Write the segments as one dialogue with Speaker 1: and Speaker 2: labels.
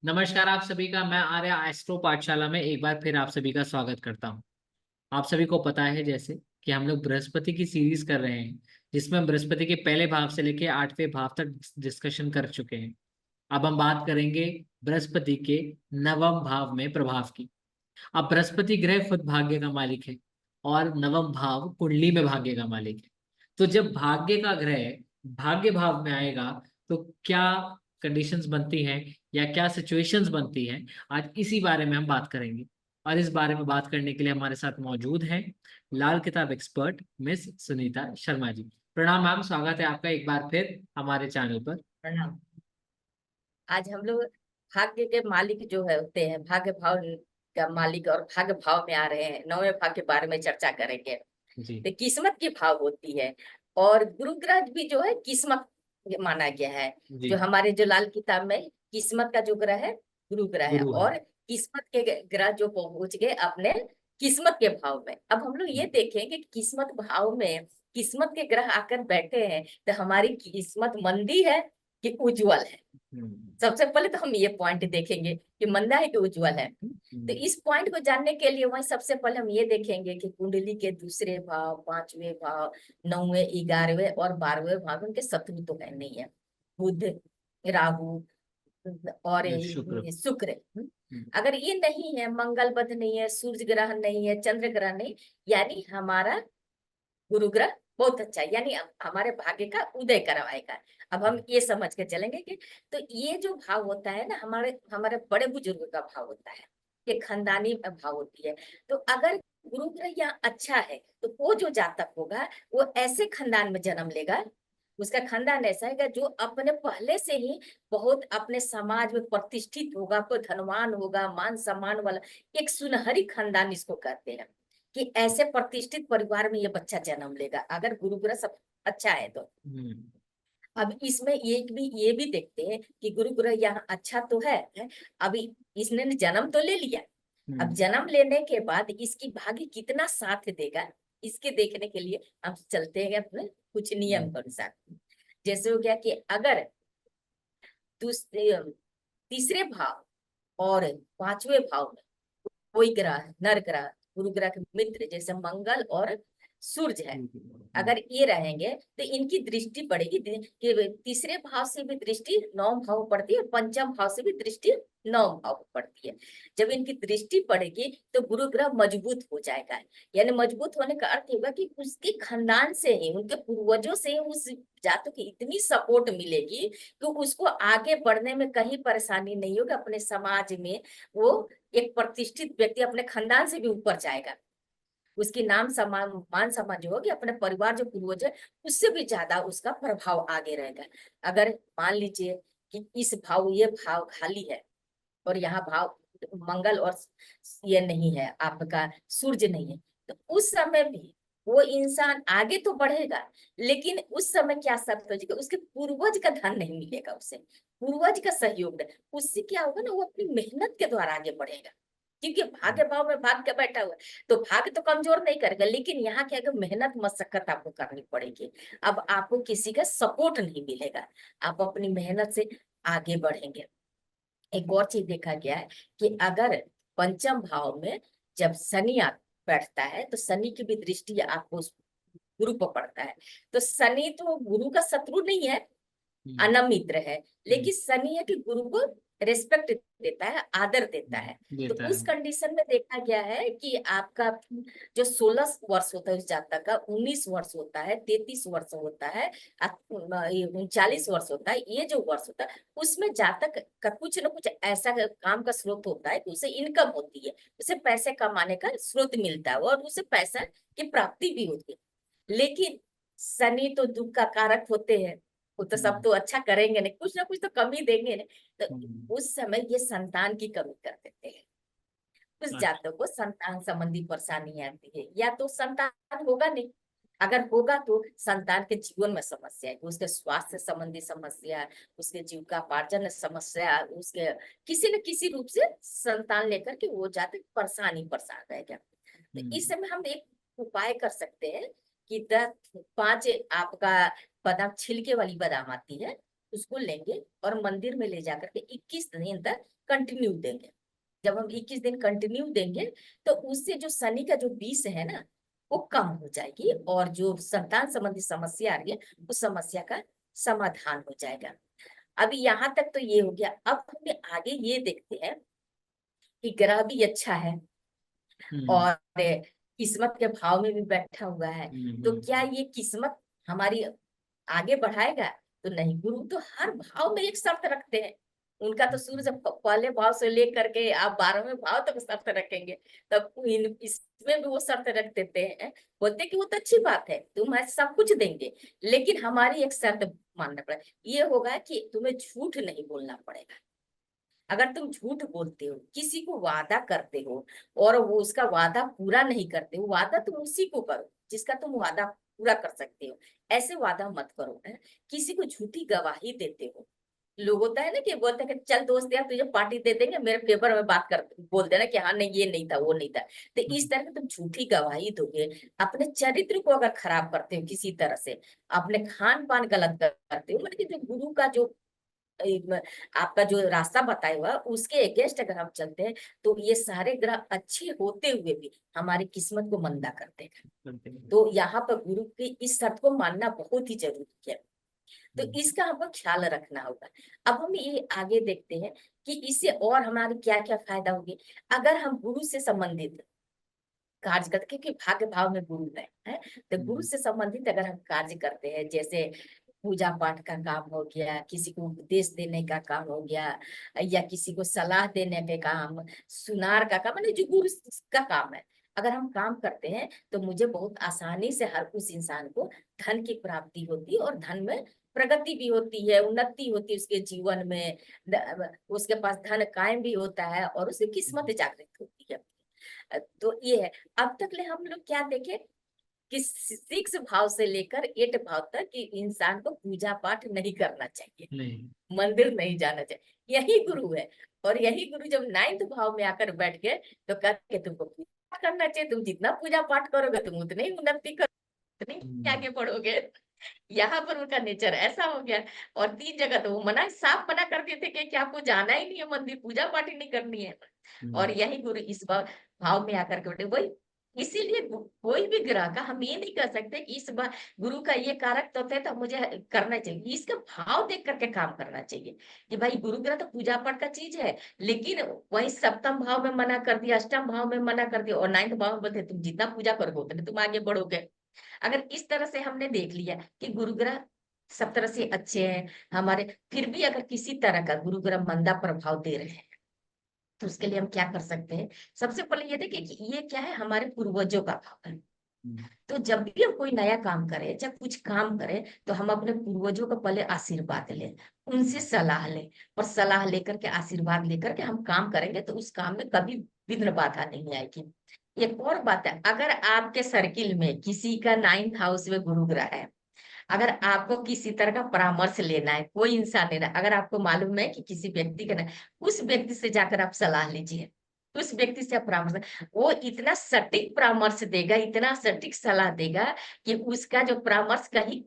Speaker 1: नमस्कार आप सभी का। मैं आर्या एस्ट्रो पाठशाला में एक बार फिर आप सभी का स्वागत करता हूं। आप सभी को पता है जैसे कि हम लोग बृहस्पति की सीरीज कर रहे हैं, जिसमें हम बृहस्पति के पहले भाव से लेकर 8वें भाव तक डिस्कशन कर चुके हैं। अब हम बात करेंगे बृहस्पति के नवम भाव में प्रभाव की। अब बृहस्पति ग्रह खुद भाग्य का मालिक है और नवम भाव कुंडली में भाग्य का मालिक है। तो जब भाग्य का ग्रह भाग्य भाव में आएगा तो क्या कंडीशंस बनती हैं या क्या सिचुएशंस बनती हैं, आज इसी बारे में हम बात करेंगे। और इस बारे में बात करने के लिए हमारे साथ मौजूद हैं लाल किताब एक्सपर्ट मिस सुनीता शर्मा जी। प्रणाम मैम, स्वागत है आपका एक बार फिर हमारे चैनल पर।
Speaker 2: प्रणाम। आज हम लोग भाग्य के मालिक जो है होते हैं, भाग्य भाव का मालिक और भाग्य भाव में आ रहे हैं, नौवें भाव के बारे में चर्चा करेंगे।
Speaker 1: जी
Speaker 2: तो किस्मत की भाव होती है और गुरु ग्रह भी जो है किस्मत माना गया है।
Speaker 1: जी।
Speaker 2: जो हमारे जो लाल किताब में किस्मत का जो ग्रह है गुरु ग्रह है,
Speaker 1: गुरु है।
Speaker 2: और किस्मत के ग्रह जो पहुंच गए अपने किस्मत के भाव में। अब हम लोग ये देखेंगे कि किस्मत भाव में किस्मत के ग्रह आकर बैठे हैं तो हमारी किस्मत मंदी है कि उज्जवल है।
Speaker 1: हम्म।
Speaker 2: सबसे पहले तो हम ये पॉइंट देखेंगे कि मंदा है कि उज्जवल है। तो
Speaker 1: हम्म।
Speaker 2: इस पॉइंट को जानने के लिए वही सबसे पहले हम ये देखेंगे कि कुंडली के दूसरे भाव, पांचवें भाव, नौवें, 11वें और 12वें भाव उनके शत्रु तो है नहीं है। बुध, राहु और
Speaker 1: शुक्र।
Speaker 2: ये शुक्र।
Speaker 1: हम्म।
Speaker 2: अगर ये नहीं है, मंगल बुध नहीं है, सूर्य ग्रह नहीं है, चंद्र ग्रह नहीं, यानी हमारा गुरु ग्रह बहुत अच्छा है, यानी हमारे भाग्य का उदय करवाएगा। अब हम ये समझ के चलेंगे कि तो ये जो भाव होता है ना, हमारे हमारे बड़े बुजुर्ग का भाव होता है, ये खानदानी भाव होती है। तो अगर गुरु ग्रह यहाँ अच्छा है तो वो जो जातक होगा वो ऐसे खानदान में जन्म लेगा, उसका खानदान ऐसा है जो अपने पहले से ही बहुत अपने समाज में प्रतिष्ठित होगा, कोई धनवान होगा, मान सम्मान वाला, एक सुनहरी खानदान इसको कहते हैं। कि ऐसे प्रतिष्ठित परिवार में ये बच्चा जन्म लेगा अगर गुरु ग्रह सब अच्छा है तो।
Speaker 1: हम्म।
Speaker 2: अब इसमें ये भी देखते हैं कि गुरु ग्रह यहाँ अच्छा तो है। अभी इसने जन्म तो ले लिया, अब
Speaker 1: हम्म।
Speaker 2: जन्म लेने के बाद इसकी भाग्य कितना साथ देगा, इसके देखने के लिए हम चलते हैं अपने कुछ नियम के अनुसार। जैसे हो गया कि अगर दूसरे तीसरे भाव और पांचवें भाव में कोई ग्रह, नर ग्रह, गुरु ग्रह के मित्र जैसे मंगल और सूर्य है, अगर ये रहेंगे तो इनकी दृष्टि पड़ेगी कि तीसरे भाव से भी दृष्टि नवम भाव पड़ती है, पंचम भाव से भी दृष्टि नवम भाव पड़ती है। जब इनकी दृष्टि पड़ेगी तो गुरु ग्रह मजबूत हो जाएगा। यानी मजबूत होने का अर्थ होगा कि उसके खानदान से ही, उनके पूर्वजों से ही उस जातक की इतनी सपोर्ट मिलेगी कि उसको आगे बढ़ने में कहीं परेशानी नहीं होगी। अपने समाज में वो एक प्रतिष्ठित व्यक्ति अपने खानदान से भी ऊपर जाएगा, उसकी नाम सम्मान मान सम्मान जो होगी अपने परिवार जो पूर्वज है उससे भी ज्यादा उसका प्रभाव आगे रहेगा। अगर मान लीजिए कि इस भाव ये भाव खाली है और यहाँ भाव मंगल और ये नहीं है, आपका सूर्य नहीं है, तो उस समय भी वो इंसान आगे तो बढ़ेगा, लेकिन उस समय क्या शर्त हो जाएगी, उसके पूर्वज का धन नहीं मिलेगा, उसे पूर्वज का सहयोग नहीं। उससे क्या होगा ना, वो अपनी मेहनत के द्वारा आगे बढ़ेगा, क्योंकि भाग्य भाव में भाग्य बैठा हुआ है। तो भाग्य तो कमजोर नहीं करेगा, लेकिन यहाँ क्या है, मेहनत मशक्कत आपको करनी पड़ेगी। अब आपको किसी का सपोर्ट नहीं मिलेगा, आप अपनी मेहनत से आगे बढ़ेंगे। एक और चीज देखा गया है कि अगर पंचम भाव में जब शनि बैठता है तो शनि की भी दृष्टि आपको उस गुरु पर पड़ता है। तो शनि तो गुरु का शत्रु नहीं है, अनमित्र है, लेकिन शनि है कि गुरु को रिस्पेक्ट देता है, आदर देता है। तो
Speaker 1: देता
Speaker 2: उस
Speaker 1: है।
Speaker 2: कंडीशन में देखा गया है कि आपका जो 16 वर्ष होता है उस जातक का, 19 वर्ष होता है, 33 वर्ष होता है, 39 वर्ष होता है, ये जो वर्ष होता है उसमें जातक का कुछ न कुछ ऐसा काम का स्रोत होता है कि उसे इनकम होती है, उसे पैसे कमाने का स्रोत मिलता है और उसे पैसा की प्राप्ति भी होती है। लेकिन शनि तो दुख का कारक होते हैं, वो तो सब तो अच्छा करेंगे नहीं, कुछ ना कुछ तो कमी देंगे नहीं। तो उस समय ये संतान की कमी कर देते हैं, उस
Speaker 1: अच्छा।
Speaker 2: जातक को संतान संबंधी परेशानी आती है, या तो संतान होगा नहीं, अगर होगा तो संतान के जीवन में समस्या है, उसके स्वास्थ्य संबंधी समस्या, उसके जीविकापार्जन समस्या, उसके किसी न किसी रूप से संतान लेकर के वो जातक परेशान ही परेशान रहेगा। तो इस समय हम एक उपाय कर सकते हैं कि 10 5 आपका बादाम, छिलके वाली बादाम आती है, उसको लेंगे और मंदिर में ले जाकर के 21 दिन तक कंटिन्यू देंगे। जब हम 21 दिन कंटिन्यू देंगे तो उससे जो शनि का जो विष है ना वो कम हो जाएगी, और जो संतान संबंधी समस्या आ रही है उस समस्या का समाधान हो जाएगा। अभी यहाँ तक तो ये हो गया। अब हमें आगे ये देखते हैं कि ग्रह भी अच्छा है
Speaker 1: हम्म।
Speaker 2: और किस्मत के भाव में भी बैठा हुआ है, तो क्या
Speaker 1: हम्म।
Speaker 2: ये किस्मत हमारी आगे बढ़ाएगा? तो नहीं, गुरु तो हर भाव में एक शर्त रखते हैं। उनका तो शुरू से पहले भाव से लेकर के आप 12वें भाव तक शर्त रखेंगे, तब इसमें भी वो शर्त रख देते हैं। बोलते हैं कि वो तो अच्छी बात है, तुम सब कुछ देंगे, लेकिन हमारी एक शर्त मानना पड़ेगा। ये होगा कि तुम्हें झूठ नहीं बोलना पड़ेगा। अगर तुम झूठ बोलते हो, किसी को वादा करते हो और वो उसका वादा पूरा नहीं करते हो, वादा तुम उसी को करो जिसका तुम वादा पूरा कर सकते हो। ऐसे वादा मत करो है? किसी को झूठी गवाही देते हो। लोग होता है ना कि बोलते हैं कि चल दोस्त यार तुझे पार्टी दे देंगे, मेरे पेपर में बात कर बोल देना कि हाँ नहीं ये नहीं था वो नहीं था। तो इस तरह की तुम झूठी गवाही दोगे, अपने चरित्र को अगर खराब करते हो किसी तरह से, अपने खान पान गलत करते हो, मतलब कि जो गुरु का जो आपका जो रास्ता बताया हुआ उसके अगेंस्ट अगर हम चलते हैं, तो ये सारे ग्रह अच्छे होते हुए भी हमारी किस्मत को मंदा करते हैं। तो यहाँ पर गुरु की इस शर्त को मानना बहुत ही जरूरी है। तो इसका हमको ख्याल रखना होगा। अब हम ये आगे देखते हैं कि इससे और हमारे क्या क्या फायदा होगी अगर हम गुरु से संबंधित कार्य करते, क्योंकि भाग्य भाव में गुरु है, तो गुरु से संबंधित अगर हम कार्य करते हैं, जैसे पूजा पाठ का काम हो गया, किसी को उपदेश देने का काम हो गया, या किसी को सलाह देने के काम, सुनार का काम, मतलब जो गुरु का काम है, अगर हम काम करते हैं तो मुझे बहुत आसानी से हर उस इंसान को धन की प्राप्ति होती है, और धन में प्रगति भी होती है, उन्नति होती है उसके जीवन में, उसके पास धन कायम भी होता है और उसकी किस्मत जागृत होती है। तो ये है। अब तक ले हम लोग क्या देखे कि 6 भाव से लेकर 8 भाव तक कि इंसान को पूजा पाठ नहीं करना चाहिए,
Speaker 1: नहीं।
Speaker 2: मंदिर नहीं जाना चाहिए, यही गुरु है। और यही गुरु जब 9th भाव में आकर बैठ गए तो कहते तुमको पूजा करना चाहिए, तुम जितना पूजा पाठ करोगे तुम उतने ही उन्नति करोगे, उतने ही आगे बढ़ोगे। यहाँ पर उनका नेचर ऐसा हो गया। और 3 जगह तो वो मना साफ मना कर देते कि आपको जाना ही नहीं है मंदिर, पूजा पाठ ही नहीं करनी है। और यही गुरु इस भाव में आकर के बैठे वही। इसीलिए कोई भी ग्रह का हम ये नहीं कह सकते कि इस बार गुरु का ये कारक तो है तो मुझे करना चाहिए, इसका भाव देख करके काम करना चाहिए कि भाई गुरु ग्रह तो पूजा पाठ का चीज है, लेकिन वही 7th भाव में मना कर दिया, 8th भाव में मना कर दिया, और 9th भाव में बोलते तुम जितना पूजा करोगे उतने तुम आगे बढ़ोगे। अगर इस तरह से हमने देख लिया कि गुरु ग्रह सब तरह से अच्छे हैं हमारे, फिर भी अगर किसी तरह का गुरु ग्रह मंदा प्रभाव दे रहे हैं, तो उसके लिए हम क्या कर सकते हैं? सबसे पहले ये देखिए कि ये क्या है, हमारे पूर्वजों का भाव है। तो जब भी हम कोई नया काम करें, जब कुछ काम करें, तो हम अपने पूर्वजों का पहले आशीर्वाद लें, उनसे सलाह लें, और सलाह लेकर के आशीर्वाद लेकर के हम काम करेंगे तो उस काम में कभी विघ्न बाधा नहीं आएगी। एक और बात है, अगर आपके सर्किल में किसी का 9th हाउस में गुरु ग्रह है, अगर आपको किसी तरह का परामर्श लेना है, कोई इंसान लेना है, अगर आपको मालूम है कि किसी व्यक्ति का ना, उस व्यक्ति से जाकर आप सलाह लीजिए, उस व्यक्ति से आप परामर्श, वो इतना सटीक परामर्श देगा, इतना सटीक सलाह देगा कि उसका जो परामर्श कहीं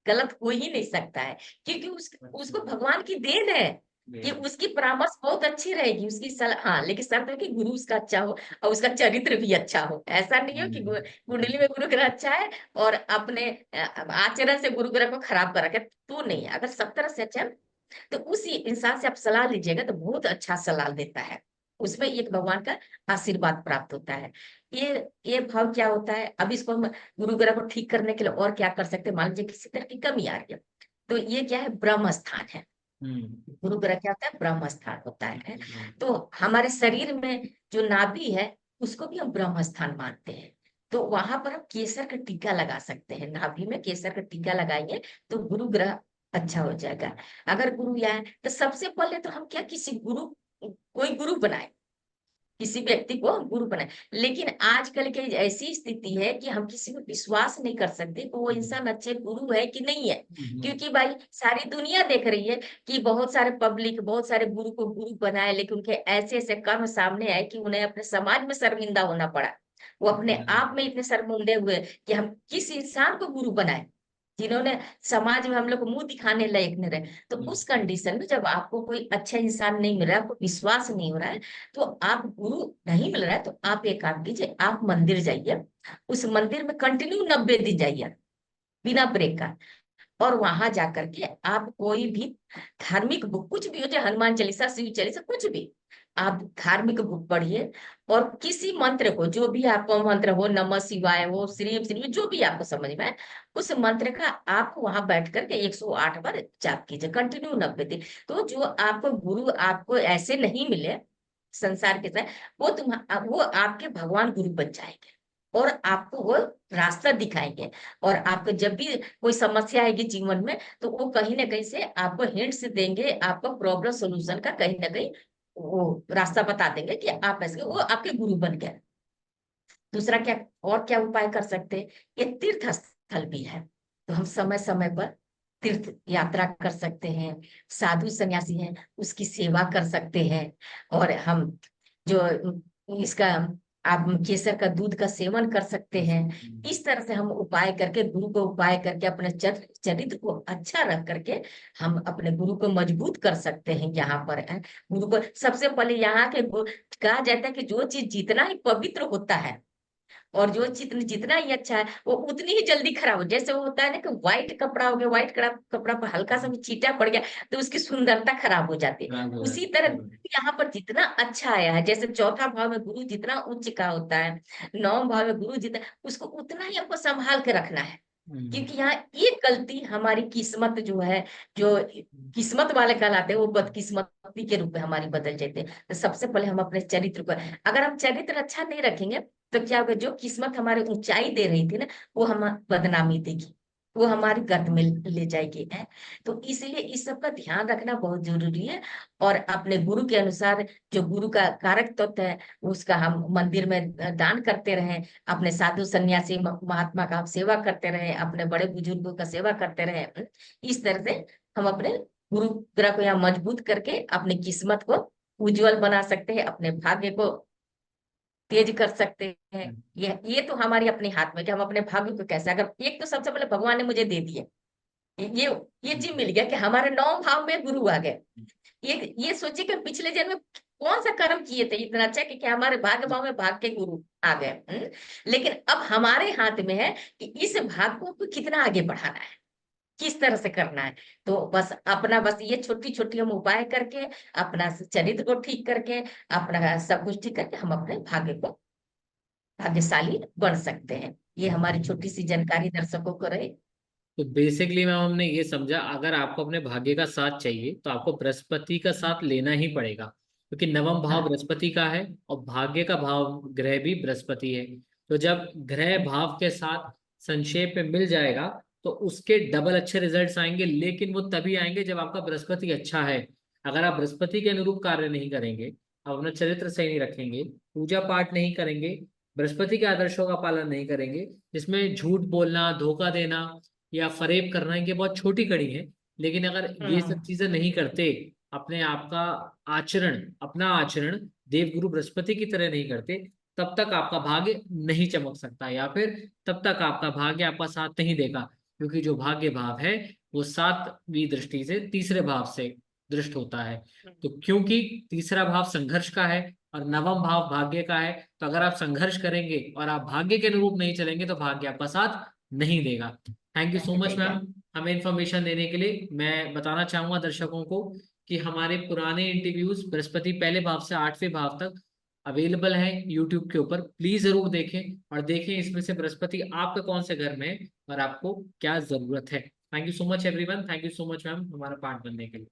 Speaker 2: गलत हो ही नहीं सकता है, क्योंकि उसको भगवान की देन है कि उसकी परामर्श बहुत अच्छी रहेगी, उसकी सलाह। हाँ, लेकिन शर्त है कि गुरु उसका अच्छा हो और उसका चरित्र भी अच्छा हो। ऐसा नहीं हो कि कुंडली में गुरु ग्रह अच्छा है और अपने आचरण से गुरु ग्रह को खराब कर रखे, तो नहीं। अगर सब तरह से अच्छा है, तो उसी इंसान से आप सलाह लीजिएगा तो बहुत अच्छा सलाह देता है, उसमें एक भगवान का आशीर्वाद प्राप्त होता है। ये भाव क्या होता है, अब इसको हम गुरु ग्रह को ठीक करने के लिए और क्या कर सकते हैं? मान लीजिए किसी तरह की कमी आ रही है, तो ये क्या है? ब्रह्म स्थान है। गुरु ग्रह क्या होता है? ब्रह्म स्थान होता है। तो हमारे शरीर में जो नाभि है उसको भी हम ब्रह्म स्थान मानते हैं, तो वहां पर हम केसर का टीका लगा सकते हैं, नाभि में केसर का टीका लगाएंगे तो गुरु ग्रह अच्छा हो जाएगा। अगर गुरु आए तो सबसे पहले तो हम क्या, किसी गुरु, कोई गुरु बनाए, किसी व्यक्ति को हम गुरु बनाए। लेकिन आजकल की ऐसी स्थिति है कि हम किसी को विश्वास नहीं कर सकते कि वो इंसान अच्छे गुरु है कि नहीं है, क्योंकि भाई सारी दुनिया देख रही है कि बहुत सारे पब्लिक, बहुत सारे गुरु को गुरु बनाए, लेकिन उनके ऐसे ऐसे कर्म सामने आए कि उन्हें अपने समाज में शर्मिंदा होना पड़ा। वो अपने आप में इतने शर्मिंदे हुए कि हम किस इंसान को गुरु बनाए, जिन्होंने समाज में हम लोग को मुंह दिखाने लायक नहीं रहे, तो उस कंडीशन में जब आपको कोई अच्छा इंसान नहीं मिल रहा है, आपको विश्वास नहीं हो रहा है, तो आप गुरु नहीं मिल रहा है, तो आप एक काम कीजिए, आप मंदिर जाइए, उस मंदिर में कंटिन्यू 90 दिन जाइए बिना ब्रेक का। और वहां जाकर के आप कोई भी धार्मिक बुक, कुछ भी हो, चाहे हनुमान चालीसा, शिव चालीसा, कुछ भी, आप धार्मिक बुक पढ़िए। और किसी मंत्र को, जो भी आपको मंत्र हो, नमः शिवाय हो, श्री श्री, जो भी आपको समझ में आए, उस मंत्र का आप वहां बैठ करके 108 बार जाप कीजिए कंटिन्यू 90 दिन। तो जो आपको गुरु आपको ऐसे नहीं मिले संसार के साथ, वो आपके भगवान गुरु बन जाएंगे और आपको वो रास्ता दिखाएंगे। और आपको जब भी कोई समस्या आएगी जीवन में, तो वो कहीं ना कहीं से आपको हिंट्स देंगे, आपको प्रॉब्लम सोल्यूशन का कहीं ना कहीं वो रास्ता बता देंगे कि आप ऐसे, वो आपके गुरु बन गए। दूसरा क्या, और क्या उपाय कर सकते हैं, ये तीर्थ स्थल भी है, तो हम समय समय पर तीर्थ यात्रा कर सकते हैं। साधु सन्यासी हैं, उसकी सेवा कर सकते हैं। और हम जो इसका, आप केसर का दूध का सेवन कर सकते हैं। इस तरह से हम उपाय करके, गुरु को उपाय करके, अपने चरित्र को अच्छा रख करके हम अपने गुरु को मजबूत कर सकते हैं। यहाँ पर गुरु को सबसे पहले यहाँ के कहा जाता है कि जो चीज जितना ही पवित्र होता है, और जो जितना ही अच्छा है, वो उतनी ही जल्दी खराब हो। जैसे वो होता है ना कि व्हाइट कपड़ा हो गया, व्हाइट कपड़ा पर हल्का सा भी छींटा पड़ गया, तो उसकी सुंदरता खराब हो जाती है।
Speaker 1: खराब हो
Speaker 2: उसी
Speaker 1: जाती
Speaker 2: तरह
Speaker 1: है।
Speaker 2: यहाँ पर जितना अच्छा आया है, जैसे चौथा भाव में गुरु जितना उच्च का होता है, नौम भाव में गुरु जितना, उसको उतना ही हमको संभाल के रखना है। क्योंकि यहाँ एक गलती हमारी किस्मत जो है, जो किस्मत वाले कहलाते हैं, वो बदकिस्मती के रूप में हमारी बदल जाते हैं। तो सबसे पहले हम अपने चरित्र को, अगर हम चरित्र अच्छा नहीं रखेंगे, तो क्या होगा, जो किस्मत हमारे ऊंचाई दे रही थी ना, वो हम बदनामी देगी, वो हमारी गर्द में ले जाएगी है। तो इसलिए इस सब का ध्यान रखना बहुत जरूरी है। और अपने गुरु के अनुसार, जो गुरु का कारक तत्व है, उसका हम मंदिर में दान करते रहें, अपने साधु सन्यासी महात्मा का हम सेवा करते रहे, अपने बड़े बुजुर्गों का सेवा करते रहे। इस तरह से हम अपने गुरु ग्रह को यहाँ मजबूत करके अपनी किस्मत को उज्जवल बना सकते हैं, अपने भाग्य को तेज कर सकते हैं। ये तो हमारी अपने हाथ में कि हम अपने भाग्य को कैसे, अगर एक तो सबसे पहले भगवान ने मुझे दे दिए, ये ये चीज मिल गया कि हमारे 9 भाव में गुरु आ गए। ये सोचिए कि पिछले जन्म में कौन सा कर्म किए थे इतना अच्छा कि हमारे भाग्य भाव में भाग के गुरु आ गए। लेकिन अब हमारे हाथ में है कि इस भाग को कितना आगे बढ़ाना है, किस तरह से करना है। तो बस अपना, बस ये छोटी छोटी हम उपाय करके, अपना चरित्र को ठीक करके, अपना सब कुछ ठीक करके, हम अपने भाग्य को भाग्यशाली बन सकते हैं। ये हमारी छोटी सी जानकारी दर्शकों को रहे।
Speaker 1: तो बेसिकली मैम हमने ये समझा, अगर आपको अपने भाग्य का साथ चाहिए तो आपको बृहस्पति का साथ लेना ही पड़ेगा, क्योंकि नवम भाव
Speaker 2: हाँ,
Speaker 1: बृहस्पति का है और भाग्य का भाव ग्रह भी बृहस्पति है। तो जब ग्रह भाव के साथ संक्षेप में मिल जाएगा तो उसके डबल अच्छे रिजल्ट्स आएंगे, लेकिन वो तभी आएंगे जब आपका बृहस्पति अच्छा है। अगर आप बृहस्पति के अनुरूप कार्य नहीं करेंगे, आप अपना चरित्र सही नहीं रखेंगे, पूजा पाठ नहीं करेंगे, बृहस्पति के आदर्शों का पालन नहीं करेंगे, जिसमें झूठ बोलना, धोखा देना या फरेब करना, इनकी बहुत छोटी कड़ी है, लेकिन अगर ये सब
Speaker 2: हम्म,
Speaker 1: चीजें नहीं करते, अपने आप का आचरण, अपना आचरण देवगुरु बृहस्पति की तरह नहीं करते, तब तक आपका भाग्य नहीं चमक सकता, या फिर तब तक आपका भाग्य आपका साथ नहीं देगा। क्योंकि जो भाग्य भाव है वो 7वीं दृष्टि से तीसरे भाव से दृष्ट होता है। तो क्योंकि तीसरा भाव संघर्ष का है और नवम भाव भाग्य का है, तो अगर आप संघर्ष करेंगे और आप भाग्य के अनुरूप नहीं चलेंगे तो भाग्य आपका साथ नहीं देगा। थैंक यू सो
Speaker 2: नहीं
Speaker 1: मच
Speaker 2: देगा।
Speaker 1: मैम हमें इन्फॉर्मेशन देने के लिए। मैं बताना चाहूंगा दर्शकों को कि हमारे पुराने इंटरव्यूज बृहस्पति पहले भाव से 8वें भाव तक अवेलेबल है यूट्यूब के ऊपर, प्लीज जरूर देखें और देखें इसमें से बृहस्पति आपके कौन से घर में है और आपको क्या जरूरत है। Thank you so much everyone, thank you so much ma'am हमारा पार्ट बनने के लिए।